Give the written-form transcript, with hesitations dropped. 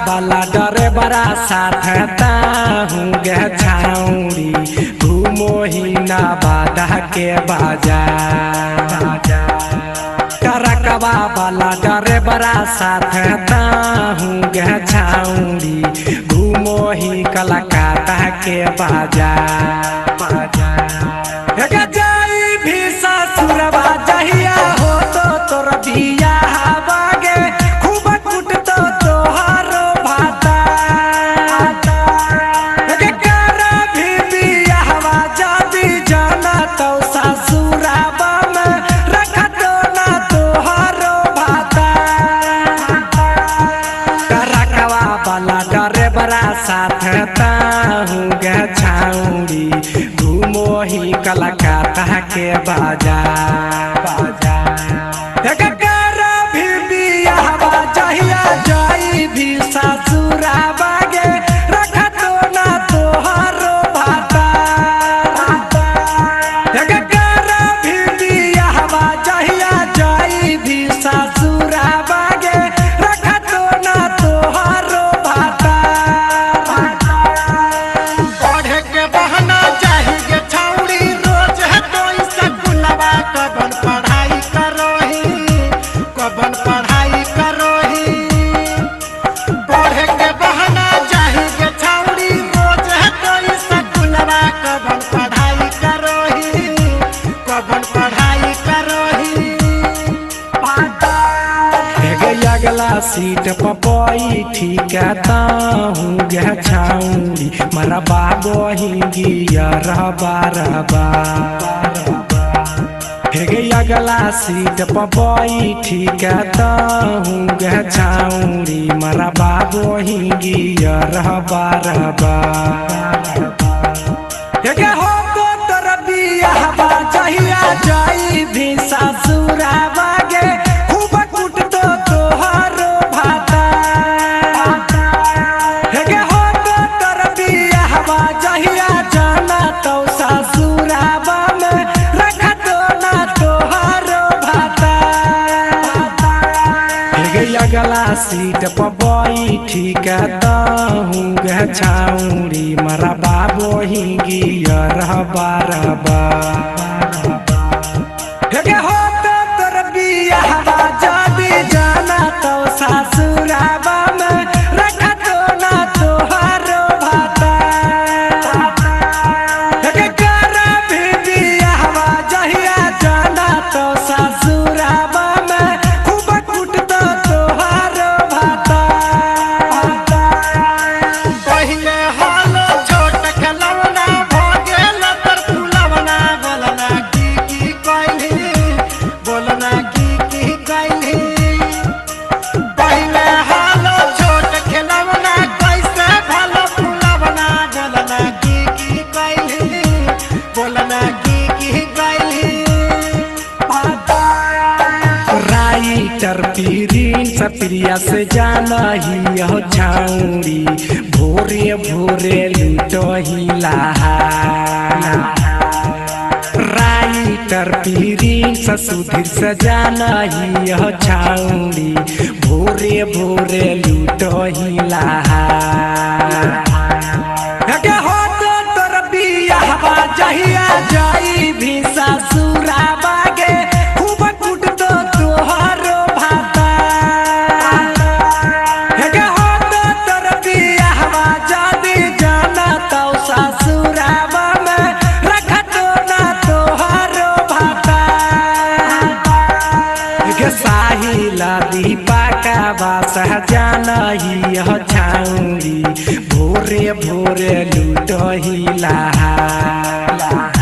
वाला डरे बड़ा साथ ताहूँ गे छाउड़ी घूमो ही ना बाधा के बाजार। टरकवा वाला डरे बड़ा साथ ताहूँ गे छाउड़ी घूमो ही कलकत्ता के बाजार। जाई भी ससुरवा जहिया हो तो तोर बिया बागे खूब कुट तो तोहारो भाता कर भी बियाहवा जादी जाना तो ससुराबा में रख दो ना तोहारो भाता। टरकवा वाला डरे बड़ा साथ ताहूँ गे छाउड़ी घूमो ही कलकत्ता के बाजार। भी बियाहवा जहिया जाई भी ससुराबा गे रख दो ना तोहारो भाता। भी बियाहवा जहिया जाई भी ससुराबा गे रख दो ना तोहारो भाता। पढ़े के बहाना चाहिए छाउड़ी रोज है तो स्कूलवा कबन पढ़ाई करोही कबन पढ़ाई करोही। पढ़े के बहाना चाहिए छाउड़ी रोज है तो स्कूलवा कबन पढ़ाई करोही कबन पढ़ाई करोही। अगला सीट पर बैठी कहताहूँ गे छाउड़ी मरा बाबो ही गिया रहबा रहबा। अगला सीट पर बैठी कहताहूँ गे छाउड़ी मरा बाबो ही गिया रहबा रहबा। हो को तोर बियाहवा जहिया जाई भी ससुराबा गे खूब कुट तो तोहारो भाता। हो को तोर बियाहवा जहिया जाना तो ससुराबा में रख दो ना तोहारो भाता। अगला सीट पर बैठी कहताहूँ गे छाउड़ी मरा बाबो ही गिया रहबा रहबा। हो तो तोर बियाहवा जादी जाना तो ससुराबा में रख दो ना तोहारो भाता। भी बियाहवा जहिया जाना तो ससुराबा में खूब कुट तो तोहारो भाता। पहिले हालो छोट खिलौना भगेल तर फुलवना बोलना की कैली बोलना की कैली। पहिले हालो छोट खिलौना कैसे भलो फुलवना बोलना की कैली बोलना की कैली। राइटर पीरीन सप्रिया से जाना ही यह छाउड़ी भोरे भोरे लूटो ही लहार। राइटर पीरीन ससुधीर से जाना ही यह छाउड़ी भोरे भोरे लूटो ही लहार। हो तो तोर बियाहवा जहिया जाई भी ससुराबा गे खूब कुट तो तोहारो भाता। हो तो तोर बियाहवा जादी जाना तो ससुराबा में रख दो ना तोहारो भाता। साहिला दीपा का बास जाना ही यह छाउड़ी भोरे भोरे लूटो ही लहार।